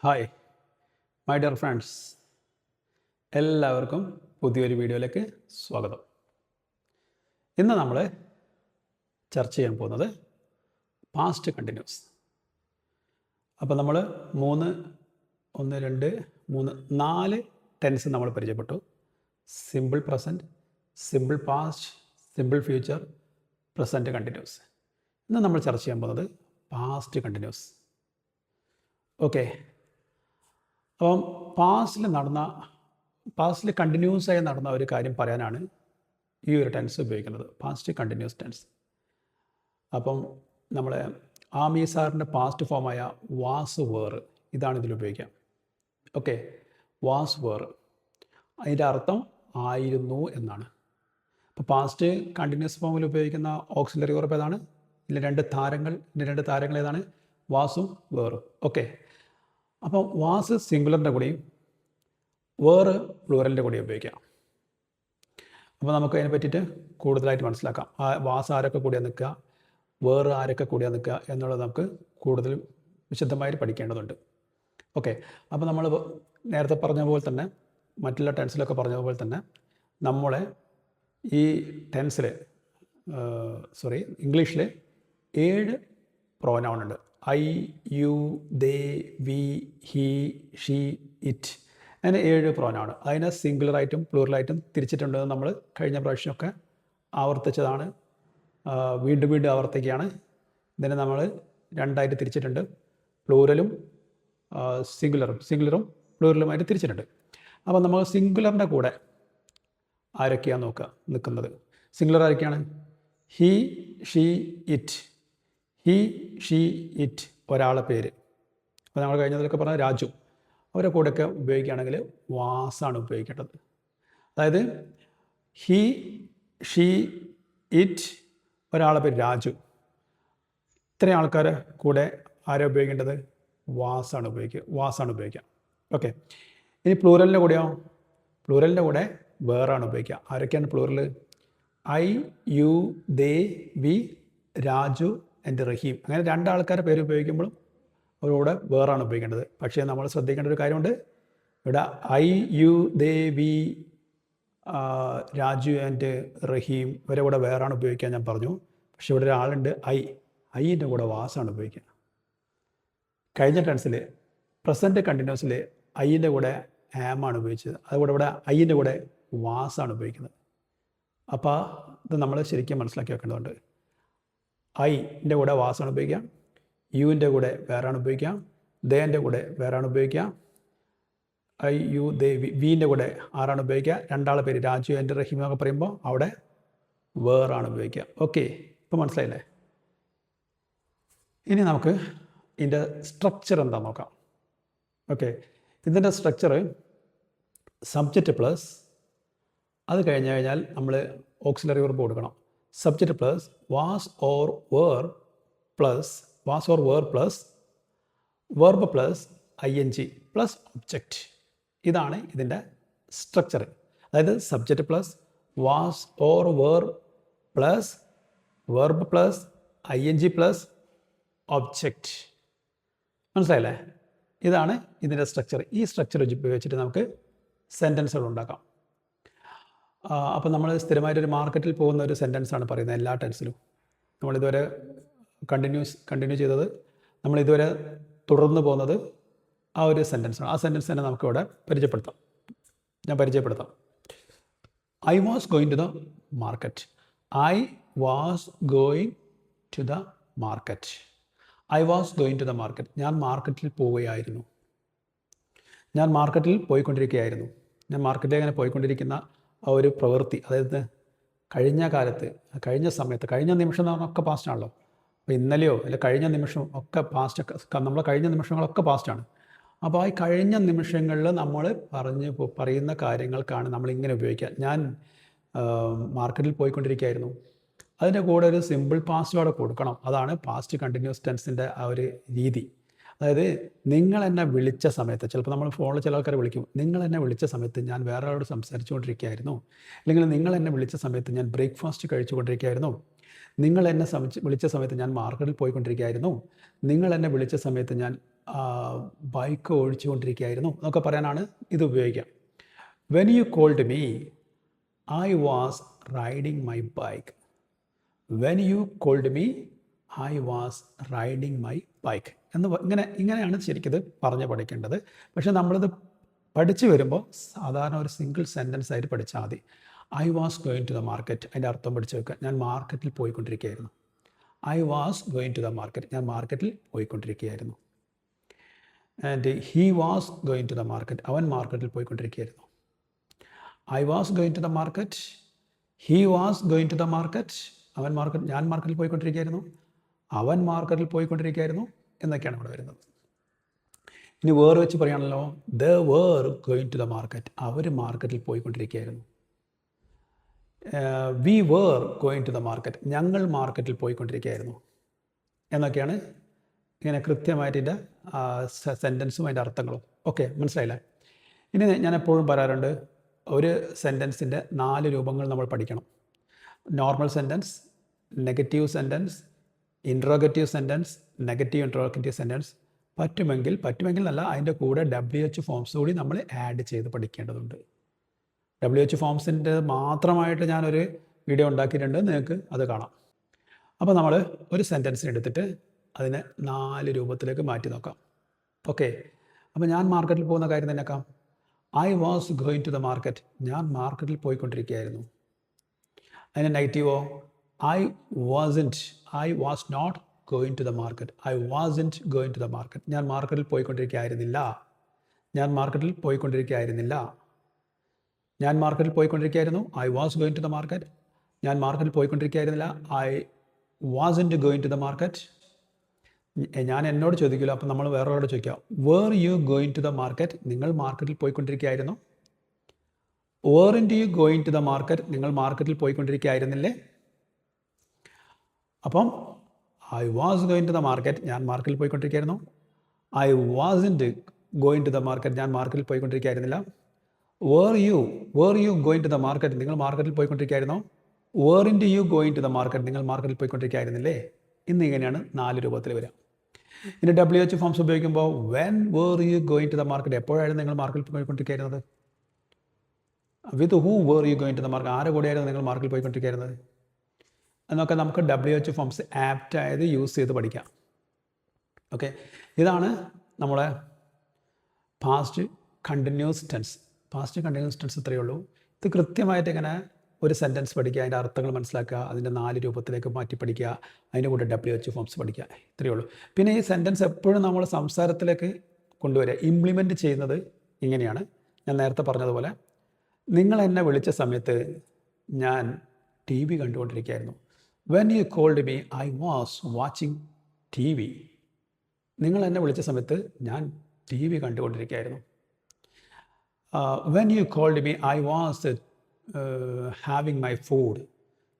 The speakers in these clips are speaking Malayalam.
ഹായ് മൈ ഡിയർ ഫ്രണ്ട്സ്, എല്ലാവർക്കും പുതിയൊരു വീഡിയോയിലേക്ക് സ്വാഗതം. ഇന്ന് നമ്മൾ ചർച്ച ചെയ്യാൻ പോകുന്നത് പാസ്റ്റ് കണ്ടിന്യൂസ്. അപ്പോൾ നമ്മൾ 4 ടെൻസ് നമ്മൾ പരിചയപ്പെട്ടു. Simple present, simple past, simple future, present continuous. ഇന്ന് നമ്മൾ ചർച്ച ചെയ്യാൻ പോകുന്നത് പാസ്റ്റ് കണ്ടിന്യൂസ്. ഓക്കെ, അപ്പം പാസ്റ്റിൽ കണ്ടിന്യൂസ് ആയി നടന്ന ഒരു കാര്യം പറയാനാണ് ഈ ഒരു ടെൻസ് ഉപയോഗിക്കുന്നത്, പാസ്റ്റ് കണ്ടിന്യൂസ് ടെൻസ്. അപ്പം നമ്മളെ ആമി സാറിൻ്റെ പാസ്റ്റ് ഫോമായ വാസ് വേർ, ഇതാണ് ഇതിൽ ഉപയോഗിക്കുക. ഓക്കെ, വാസ് വേർ, അതിൻ്റെ അർത്ഥം ആയിരുന്നു എന്നാണ്. അപ്പോൾ പാസ്റ്റ് കണ്ടിന്യൂസ് ഫോമിൽ ഉപയോഗിക്കുന്ന ഓക്സിലറി വെർബ് ഏതാണ്? ഇതിൻ്റെ രണ്ട് താരങ്ങൾ ഏതാണ്? വാസും വേറും. ഓക്കെ, അപ്പോൾ വാസ് സിംഗുലറിൻ്റെ കൂടെയും വേറ് പ്ലൂറലിൻ്റെ കൂടെയും ഉപയോഗിക്കാം. അപ്പോൾ നമുക്ക് അതിനെ പറ്റിയിട്ട് കൂടുതലായിട്ട് മനസ്സിലാക്കാം. വാസ് ആരൊക്കെ കൂടിയാണ് നിൽക്കുക, വേറ് ആരൊക്കെ കൂടിയാണ് നിൽക്കുക എന്നുള്ളത് നമുക്ക് കൂടുതൽ വിശദമായിട്ട് പഠിക്കേണ്ടതുണ്ട്. ഓക്കെ, അപ്പോൾ നമ്മൾ നേരത്തെ പറഞ്ഞ പോലെ തന്നെ, മറ്റുള്ള ടെൻസിലൊക്കെ പറഞ്ഞതുപോലെ തന്നെ, നമ്മളെ ഈ ടെൻസിൽ ഇംഗ്ലീഷിൽ 7 പ്രോനൗൺ ഉണ്ട്. I, you, they, we, he, she, it, അങ്ങനെ 7 പ്രോനൗൺ. അതിനെ സിംഗുലറായിട്ടും പ്ലൂറലായിട്ടും തിരിച്ചിട്ടുണ്ടെന്ന് നമ്മൾ കഴിഞ്ഞ പ്രാവശ്യമൊക്കെ ആവർത്തിച്ചതാണ്. വീണ്ടും ആവർത്തിക്കുകയാണ്. ഇതിനെ നമ്മൾ 2ആയിട്ട് തിരിച്ചിട്ടുണ്ട്. പ്ലൂറലും സിംഗുലറും പ്ലൂറലുമായിട്ട് തിരിച്ചിട്ടുണ്ട്. അപ്പോൾ നമ്മൾ സിംഗുലറിൻ്റെ കൂടെ ആരൊക്കെയാണ് നിൽക്കുന്നത്? സിംഗുലർ ആരൊക്കെയാണ്? He, she, it. He, she, it ഒരാളെ പേര്. അപ്പോൾ നമ്മൾ കഴിഞ്ഞതിലൊക്കെ പറഞ്ഞ രാജു, അവരെ കൂടെയൊക്കെ ഉപയോഗിക്കുകയാണെങ്കിൽ വാസാണ് ഉപയോഗിക്കേണ്ടത്. അതായത് ഹി, ഷീ, ഇറ്റ്, ഒരാളെ പേര് രാജു. ഇത്രയും ആൾക്കാരെ കൂടെ ആരെ ഉപയോഗിക്കേണ്ടത്? വാസാണ് ഉപയോഗിക്കുക. ഓക്കെ, ഇനി പ്ലൂറലിൻ്റെ കൂടെയോ? പ്ലൂറലിൻ്റെ കൂടെ വേറാണ് ഉപയോഗിക്കുക. ആരൊക്കെയാണ് plural? I, you, they, we, Raju and Rahim. അങ്ങനെ 2 ആൾക്കാരെ പേര് ഉപയോഗിക്കുമ്പോഴും അവരോട് വേറാണ് ഉപയോഗിക്കേണ്ടത്. പക്ഷേ നമ്മൾ ശ്രദ്ധിക്കേണ്ട ഒരു കാര്യമുണ്ട്. ഇവിടെ I, you, they, we, Raju and Rahim ഇവരെ കൂടെ വേറാണ് ഉപയോഗിക്കാൻ ഞാൻ പറഞ്ഞു. പക്ഷേ ഇവിടെ ഒരാളുണ്ട്, ഐൻ്റെ കൂടെ വാസാണ് ഉപയോഗിക്കുക. കഴിഞ്ഞ ടെൻസിൽ പ്രസൻറ്റ് കണ്ടിന്യൂസിൽ ഐൻ്റെ കൂടെ ആമാണ് ഉപയോഗിച്ചത്. അതുകൂടെ ഇവിടെ ഐൻ്റെ കൂടെ വാസാണ് ഉപയോഗിക്കുന്നത്. അപ്പോൾ ഇത് നമ്മൾ ശരിക്കും മനസ്സിലാക്കി വെക്കേണ്ടതുണ്ട്. ഐൻ്റെ കൂടെ വാസാണ് ഉപയോഗിക്കുക, യുവിൻ്റെ കൂടെ വേറാണ് ഉപയോഗിക്കുക, ദേൻ്റെ കൂടെ വേറാണ് ഉപയോഗിക്കുക, ഐ, യു, ദേ, വിൻ്റെ കൂടെ ആരാണ് ഉപയോഗിക്കുക? 2 ആളെ പേര് രാജു ആൻഡ് റഹീം എന്നൊക്കെ പറയുമ്പോൾ അവിടെ വേറാണ് ഉപയോഗിക്കുക. ഓക്കെ, ഇപ്പോൾ മനസ്സിലായില്ലേ? ഇനി നമുക്ക് ഇതിൻ്റെ സ്ട്രക്ചർ എന്താ നോക്കാം. ഓക്കെ, ഇതിൻ്റെ സ്ട്രക്ചർ സബ്ജക്റ്റ് പ്ലസ്, അത് കഴിഞ്ഞാൽ നമ്മൾ ഓക്സിലറി വെർബ് കൊടുക്കണം. Subject plus was or were plus verb plus ING plus object. ഇതാണ് ഇതിൻ്റെ സ്ട്രക്ചർ. അതായത് subject plus was or were plus verb plus ING plus object. മനസ്സിലായില്ലേ? ഇതാണ് ഇതിൻ്റെ സ്ട്രക്ചർ. ഈ സ്ട്രക്ചർ ഉപയോഗിച്ചിട്ട് നമുക്ക് സെൻറ്റൻസുകൾ ഉണ്ടാക്കാം. അപ്പോൾ നമ്മൾ സ്ഥിരമായിട്ടൊരു മാർക്കറ്റിൽ പോകുന്ന ഒരു സെൻറ്റൻസാണ് പറയുന്നത് എല്ലാ ടെൻസിലും. നമ്മളിതുവരെ കണ്ടിന്യൂ ചെയ്തത്, നമ്മളിതുവരെ തുടർന്ന് പോകുന്നത് ആ ഒരു സെൻറ്റൻസാണ്. ആ സെൻറ്റൻസ് തന്നെ നമുക്കിവിടെ ഞാൻ പരിചയപ്പെടുത്താം. I was going to the market. I was going to the market. I was going to the market. ഞാൻ മാർക്കറ്റിൽ പോവുകയായിരുന്നു. ഞാൻ മാർക്കറ്റിൽ പോയിക്കൊണ്ടിരിക്കുകയായിരുന്നു. ഞാൻ മാർക്കറ്റിൽ അങ്ങനെ പോയിക്കൊണ്ടിരിക്കുന്ന ആ ഒരു പ്രവൃത്തി, അതായത് കഴിഞ്ഞ കാലത്ത്, കഴിഞ്ഞ സമയത്ത്, കഴിഞ്ഞ നിമിഷം എന്ന് പറഞ്ഞാൽ ഒക്കെ പാസ്റ്റാണല്ലോ. അപ്പോൾ ഇന്നലെയോ അല്ലെങ്കിൽ കഴിഞ്ഞ നിമിഷം ഒക്കെ നമ്മളെ കഴിഞ്ഞ നിമിഷങ്ങളൊക്കെ പാസ്റ്റാണ്. അപ്പോൾ ഈ കഴിഞ്ഞ നിമിഷങ്ങളിൽ നമ്മൾ പറയുന്ന കാര്യങ്ങൾക്കാണ് നമ്മളിങ്ങനെ ഉപയോഗിക്കുക. ഞാൻ മാർക്കറ്റിൽ പോയിക്കൊണ്ടിരിക്കുകയായിരുന്നു. അതിൻ്റെ കൂടെ ഒരു സിമ്പിൾ പാസ്റ്റോടെ കൊടുക്കണം. അതാണ് പാസ്റ്റ് കണ്ടിന്യൂസ് ടെൻസിൻ്റെ ആ ഒരു രീതി. അതായത് നിങ്ങൾ എന്നെ വിളിച്ച സമയത്ത്, ചിലപ്പോൾ നമ്മൾ ഫോണിൽ ചില ആൾക്കാരെ വിളിക്കും, നിങ്ങൾ എന്നെ വിളിച്ച സമയത്ത് ഞാൻ വേറെ ആളോട് സംസാരിച്ചുകൊണ്ടിരിക്കുകയായിരുന്നു, അല്ലെങ്കിൽ നിങ്ങൾ എന്നെ വിളിച്ച സമയത്ത് ഞാൻ ബ്രേക്ക്ഫാസ്റ്റ് കഴിച്ചുകൊണ്ടിരിക്കുകയായിരുന്നു, നിങ്ങൾ എന്നെ വിളിച്ച സമയത്ത് ഞാൻ മാർക്കറ്റിൽ പോയിക്കൊണ്ടിരിക്കുകയായിരുന്നു, നിങ്ങൾ എന്നെ വിളിച്ച സമയത്ത് ഞാൻ ബൈക്ക് ഓടിച്ചുകൊണ്ടിരിക്കുകയായിരുന്നു എന്നൊക്കെ പറയാനാണ് ഇത് ഉപയോഗിക്കുക. When you called me I was riding my bike. When you called me I was riding my bike എന്ന് ഇങ്ങനെയാണ് ശരിക്കും പറഞ്ഞു പഠിക്കേണ്ടത്. പക്ഷേ നമ്മളിത് പഠിച്ചു വരുമ്പോൾ സാധാരണ ഒരു സിംഗിൾ സെൻറ്റൻസ് ആയിട്ട് പഠിച്ചാൽ മതി. I was going to the market, അതിൻ്റെ അർത്ഥം പഠിച്ചു വെക്കുക. ഞാൻ മാർക്കറ്റിൽ പോയിക്കൊണ്ടിരിക്കുകയായിരുന്നു. I was going to the market, ഞാൻ മാർക്കറ്റിൽ പോയിക്കൊണ്ടിരിക്കുകയായിരുന്നു. And he was going to the market, അവൻ മാർക്കറ്റിൽ പോയിക്കൊണ്ടിരിക്കുകയായിരുന്നു. I was going to the market, he was going to the market, ഞാൻ മാർക്കറ്റിൽ പോയിക്കൊണ്ടിരിക്കുകയായിരുന്നു, അവൻ മാർക്കറ്റിൽ പോയിക്കൊണ്ടിരിക്കുകയായിരുന്നു എന്നൊക്കെയാണ് ഇവിടെ വരുന്നത്. ഇനി വേറെ വെച്ച് പറയുകയാണല്ലോ, they were going to the market, അവർ മാർക്കറ്റിൽ പോയിക്കൊണ്ടിരിക്കുകയായിരുന്നു. We were going to the market, ഞങ്ങൾ മാർക്കറ്റിൽ പോയിക്കൊണ്ടിരിക്കുകയായിരുന്നു എന്നൊക്കെയാണ് ഇങ്ങനെ കൃത്യമായിട്ട് ഇതിൻ്റെ സെൻറ്റൻസും അതിൻ്റെ അർത്ഥങ്ങളും. ഓക്കെ, മനസ്സിലായില്ലേ? ഇനി ഞാൻ എപ്പോഴും പറയാറുണ്ട്, ഒരു സെൻറ്റൻസിൻ്റെ 4 രൂപങ്ങൾ നമ്മൾ പഠിക്കണം. Normal sentence, negative sentence, interrogative sentence, negative interrogative sentence. പറ്റുമെങ്കിൽ എന്നല്ല, അതിൻ്റെ കൂടെ WH ഫോംസ് കൂടി നമ്മൾ ആഡ് ചെയ്ത് പഠിക്കേണ്ടതുണ്ട്. WH ഫോംസിൻ്റെ മാത്രമായിട്ട് ഞാനൊരു വീഡിയോ ഉണ്ടാക്കിയിട്ടുണ്ട്, നിങ്ങൾക്ക് അത് കാണാം. അപ്പോൾ നമ്മൾ ഒരു സെൻറ്റൻസിന് എടുത്തിട്ട് അതിനെ 4 രൂപത്തിലേക്ക് മാറ്റി നോക്കാം. ഓക്കെ, അപ്പോൾ ഞാൻ മാർക്കറ്റിൽ പോകുന്ന കാര്യം തന്നെ നോക്കാം. I was going to the market, ഞാൻ മാർക്കറ്റിൽ പോയിക്കൊണ്ടിരിക്കുകയായിരുന്നു. അതിൻ്റെ നെഗറ്റീവോ, I was not going to the market, I wasn't going to the market, ഞാൻ മാർക്കറ്റിൽ പോയിക്കൊണ്ടിരിക്കുകയായിരുന്നില്ല. ഞാൻ മാർക്കറ്റിൽ പോയിക്കൊണ്ടിരിക്കുകയായിരുന്നു, I was going to the market. ഞാൻ മാർക്കറ്റിൽ പോയിക്കൊണ്ടിരിക്കുകയായിരുന്നില്ല, I wasn't going to the market. ഞാൻ എന്നോട് ചോദിക്കില്ല, അപ്പം നമ്മൾ വേറൊരാളോട് ചോദിക്കാം, were you going to the market, നിങ്ങൾ മാർക്കറ്റിൽ പോയിക്കൊണ്ടിരിക്കുകയായിരുന്നു. Weren't you going to the market, നിങ്ങൾ മാർക്കറ്റിൽ പോയിക്കൊണ്ടിരിക്കുകയായിരുന്നില്ലേ. അപ്പം I was going to the market, ഞാൻ മാർക്കറ്റിൽ പോയിക്കൊണ്ടിരിക്കുകയായിരുന്നു. I wasn't going to the market, ഞാൻ മാർക്കറ്റിൽ പോയിക്കൊണ്ടിരിക്കുകയായിരുന്നില്ല. Were you going to the market, നിങ്ങൾ മാർക്കറ്റിൽ പോയിക്കൊണ്ടിരിക്കുകയായിരുന്നോ. Weren't you going to the market, നിങ്ങൾ മാർക്കറ്റിൽ പോയിക്കൊണ്ടിരിക്കുകയായിരുന്നില്ലേ. ഇങ്ങനെയാണ് 4 രൂപത്തിൽ വരിക. ഇനി WH ഫോംസ് ഉപയോഗിക്കുമ്പോൾ when were you going to the market, എപ്പോഴായിരുന്നു നിങ്ങൾ മാർക്കറ്റിൽ പോയിക്കൊണ്ടിരിക്കുന്നത്. With who were you going to the market, ആരെ കൂടെയായിരുന്നു നിങ്ങൾ മാർക്കറ്റിൽ പോയിക്കൊണ്ടിരിക്കുന്നത് എന്നൊക്കെ നമുക്ക് WH ഫോംസ് ആപ്റ്റായത് യൂസ് ചെയ്ത് പഠിക്കാം. ഓക്കെ, ഇതാണ് നമ്മളെ പാസ്റ്റ് കണ്ടിന്യൂസ് ടെൻസ്. ഇത്രയേ ഉള്ളൂ. ഇത് കൃത്യമായിട്ട് ഇങ്ങനെ ഒരു സെൻറ്റൻസ് പഠിക്കുക, അതിൻ്റെ അർത്ഥങ്ങൾ മനസ്സിലാക്കുക, അതിൻ്റെ 4 രൂപത്തിലേക്ക് മാറ്റി പഠിക്കുക, അതിൻ്റെ കൂടെ WH ഫോംസ് പഠിക്കുക, ഇത്രയേ ഉള്ളൂ. പിന്നെ ഈ സെൻറ്റൻസ് എപ്പോഴും നമ്മൾ സംസാരത്തിലേക്ക് കൊണ്ടുവരിക, ഇംപ്ലിമെൻറ്റ് ചെയ്യുന്നത് ഇങ്ങനെയാണ്. ഞാൻ നേരത്തെ പറഞ്ഞതുപോലെ, നിങ്ങൾ എന്നെ വിളിച്ച സമയത്ത് ഞാൻ TV കണ്ടുകൊണ്ടിരിക്കുകയായിരുന്നു. When you called me I was watching TV. നിങ്ങൾ എന്നെ വിളിച്ച സമയത്ത് ഞാൻ TV കണ്ടുകൊണ്ടിരിക്കുകയായിരുന്നു. When you called me I was having my food.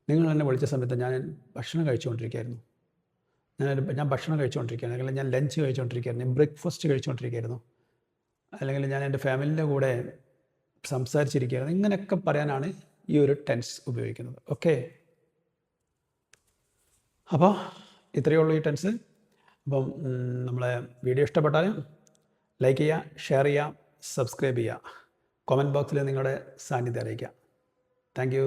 നിങ്ങൾ എന്നെ വിളിച്ച സമയത്ത് ഞാൻ ഭക്ഷണം കഴിച്ചുകൊണ്ടിരിക്കുകയായിരുന്നു. ഞാൻ ഭക്ഷണം കഴിച്ചുകൊണ്ടിരിക്കുകയാണ്, അല്ലെങ്കിൽ ഞാൻ ലഞ്ച് കഴിച്ചുകൊണ്ടിരിക്കുകയായിരുന്നു, ഞാൻ ബ്രേക്ക്ഫാസ്റ്റ് കഴിച്ചുകൊണ്ടിരിക്കുകയായിരുന്നു, അല്ലെങ്കിൽ ഞാൻ എൻ്റെ ഫാമിലിൻ്റെ കൂടെ സംസാരിച്ചിരിക്കുകയായിരുന്നു. ഇങ്ങനെയൊക്കെ പറയാനാണ് ഈ ഒരു ടെൻസ് ഉപയോഗിക്കുന്നത്. ഓക്കെ, അപ്പോൾ ഇത്രയേ ഉള്ളൂ ഈ ടെൻസ്. അപ്പം നമ്മളെ വീഡിയോ ഇഷ്ടപ്പെട്ടാൽ ലൈക്ക് ചെയ്യുക, ഷെയർ ചെയ്യുക, സബ്സ്ക്രൈബ് ചെയ്യുക, കമൻറ്റ് ബോക്സിൽ നിങ്ങളുടെ സാന്നിധ്യം അറിയിക്കുക. Thank you.